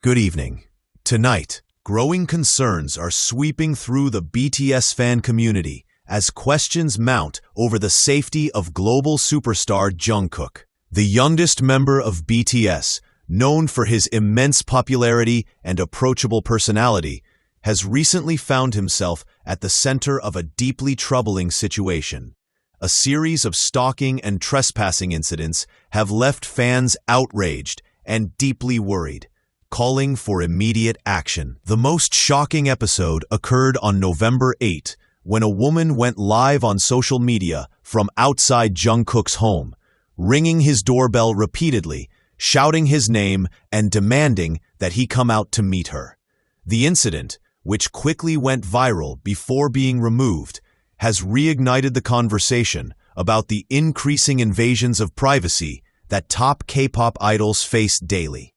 Good evening. Tonight, growing concerns are sweeping through the BTS fan community as questions mount over the safety of global superstar Jungkook. The youngest member of BTS, known for his immense popularity and approachable personality, has recently found himself at the center of a deeply troubling situation. A series of stalking and trespassing incidents have left fans outraged and deeply worried, calling for immediate action. The most shocking episode occurred on November 8, when a woman went live on social media from outside Jungkook's home, ringing his doorbell repeatedly, shouting his name and demanding that he come out to meet her. The incident, which quickly went viral before being removed, has reignited the conversation about the increasing invasions of privacy that top K-pop idols face daily.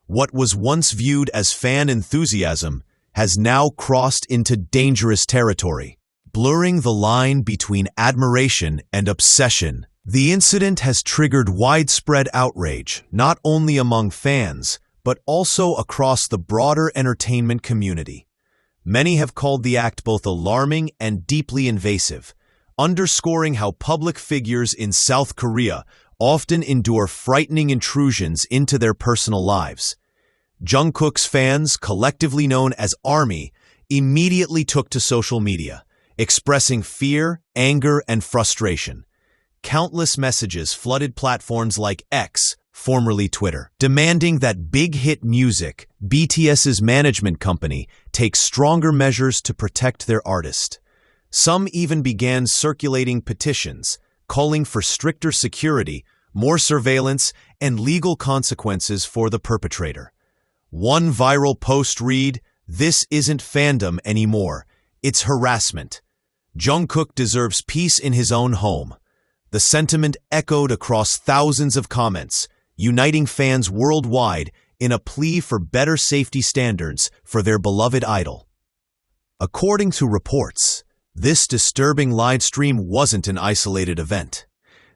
What was once viewed as fan enthusiasm has now crossed into dangerous territory, blurring the line between admiration and obsession. The incident has triggered widespread outrage, not only among fans, but also across the broader entertainment community. Many have called the act both alarming and deeply invasive, underscoring how public figures in South Korea often endure frightening intrusions into their personal lives. Jungkook's fans, collectively known as ARMY, immediately took to social media, expressing fear, anger, and frustration. Countless messages flooded platforms like X, formerly Twitter, demanding that Big Hit Music, BTS's management company, take stronger measures to protect their artist. Some even began circulating petitions, calling for stricter security, more surveillance, and legal consequences for the perpetrator. One viral post read, "This isn't fandom anymore, it's harassment. Jungkook deserves peace in his own home." The sentiment echoed across thousands of comments, uniting fans worldwide in a plea for better safety standards for their beloved idol. According to reports, this disturbing livestream wasn't an isolated event.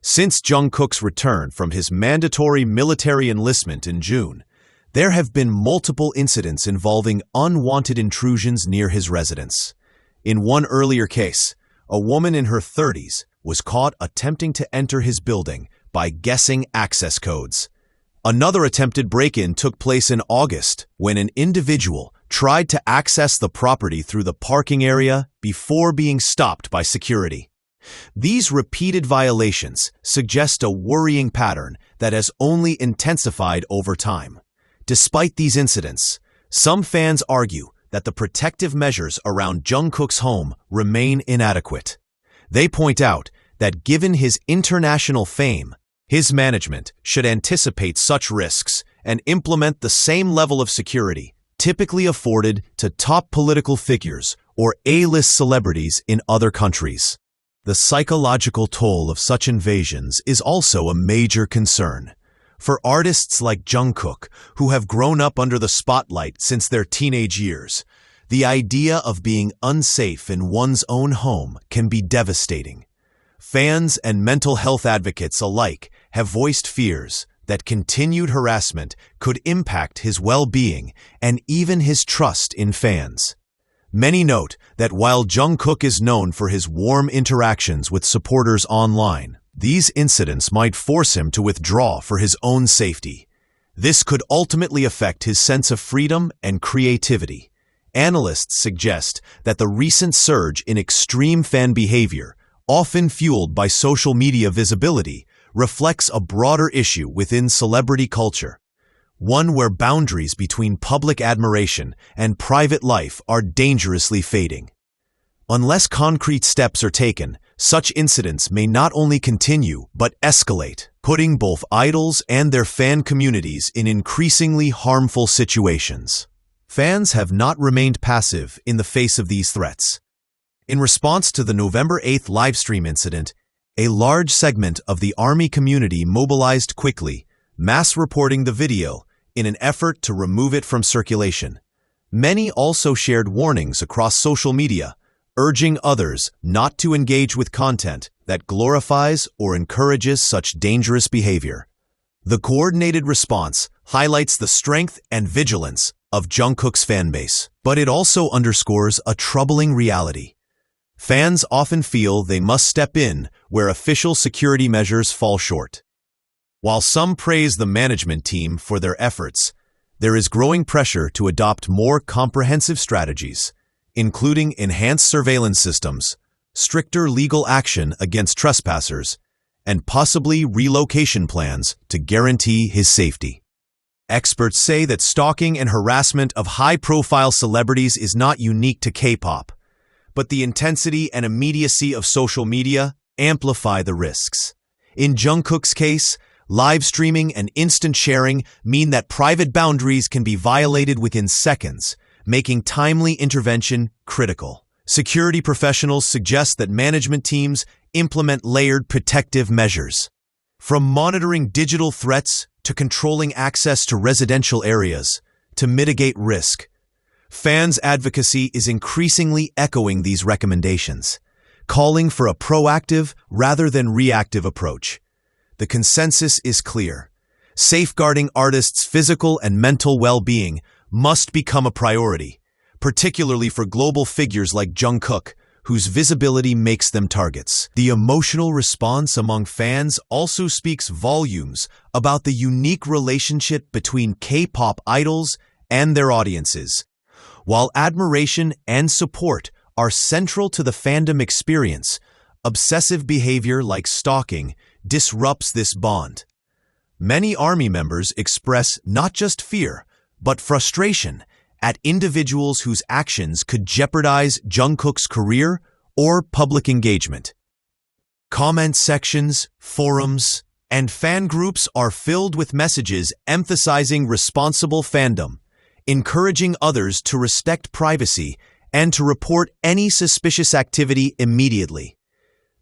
Since Jungkook's return from his mandatory military enlistment in June, there have been multiple incidents involving unwanted intrusions near his residence. In one earlier case, a woman in her 30s was caught attempting to enter his building by guessing access codes. Another attempted break-in took place in August when an individual tried to access the property through the parking area before being stopped by security. These repeated violations suggest a worrying pattern that has only intensified over time. Despite these incidents, some fans argue that the protective measures around Jungkook's home remain inadequate. They point out that given his international fame, his management should anticipate such risks and implement the same level of security typically afforded to top political figures or A-list celebrities in other countries. The psychological toll of such invasions is also a major concern. For artists like Jungkook, who have grown up under the spotlight since their teenage years, the idea of being unsafe in one's own home can be devastating. Fans and mental health advocates alike have voiced fears that continued harassment could impact his well-being and even his trust in fans. Many note that while Jungkook is known for his warm interactions with supporters online, these incidents might force him to withdraw for his own safety. This could ultimately affect his sense of freedom and creativity. Analysts suggest that the recent surge in extreme fan behavior, often fueled by social media visibility, reflects a broader issue within celebrity culture, one where boundaries between public admiration and private life are dangerously fading. Unless concrete steps are taken, such incidents may not only continue but escalate, putting both idols and their fan communities in increasingly harmful situations. Fans have not remained passive in the face of these threats. In response to the November 8th livestream incident, a large segment of the ARMY community mobilized quickly, mass reporting the video in an effort to remove it from circulation. Many also shared warnings across social media, urging others not to engage with content that glorifies or encourages such dangerous behavior. The coordinated response highlights the strength and vigilance of Jungkook's fanbase. But it also underscores a troubling reality. Fans often feel they must step in where official security measures fall short. While some praise the management team for their efforts, there is growing pressure to adopt more comprehensive strategies, including enhanced surveillance systems, stricter legal action against trespassers, and possibly relocation plans to guarantee his safety. Experts say that stalking and harassment of high-profile celebrities is not unique to K-pop, but the intensity and immediacy of social media amplify the risks. In Jungkook's case, live streaming and instant sharing mean that private boundaries can be violated within seconds, making timely intervention critical. Security professionals suggest that management teams implement layered protective measures. From monitoring digital threats to controlling access to residential areas to mitigate risk, fans' advocacy is increasingly echoing these recommendations, calling for a proactive rather than reactive approach. The consensus is clear. Safeguarding artists' physical and mental well-being must become a priority, particularly for global figures like Jungkook, whose visibility makes them targets. The emotional response among fans also speaks volumes about the unique relationship between K-pop idols and their audiences. While admiration and support are central to the fandom experience, obsessive behavior like stalking disrupts this bond. Many ARMY members express not just fear, but frustration at individuals whose actions could jeopardize Jungkook's career or public engagement. Comment sections, forums, and fan groups are filled with messages emphasizing responsible fandom, encouraging others to respect privacy and to report any suspicious activity immediately.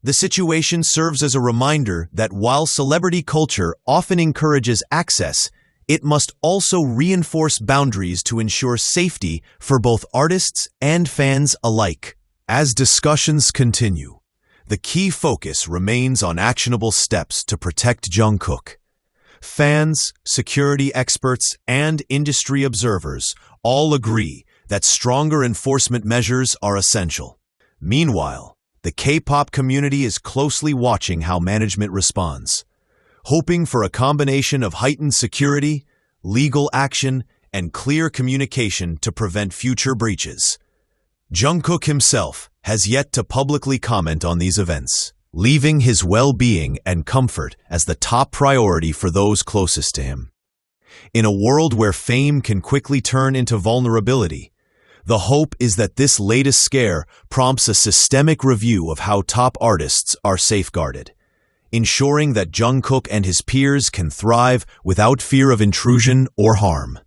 The situation serves as a reminder that while celebrity culture often encourages access, it must also reinforce boundaries to ensure safety for both artists and fans alike. As discussions continue, the key focus remains on actionable steps to protect Jungkook. Fans, security experts, and industry observers all agree that stronger enforcement measures are essential. Meanwhile, the K-pop community is closely watching how management responds, hoping for a combination of heightened security, legal action, and clear communication to prevent future breaches. Jungkook himself has yet to publicly comment on these events, leaving his well-being and comfort as the top priority for those closest to him. In a world where fame can quickly turn into vulnerability, the hope is that this latest scare prompts a systemic review of how top artists are safeguarded, ensuring that Jungkook and his peers can thrive without fear of intrusion or harm.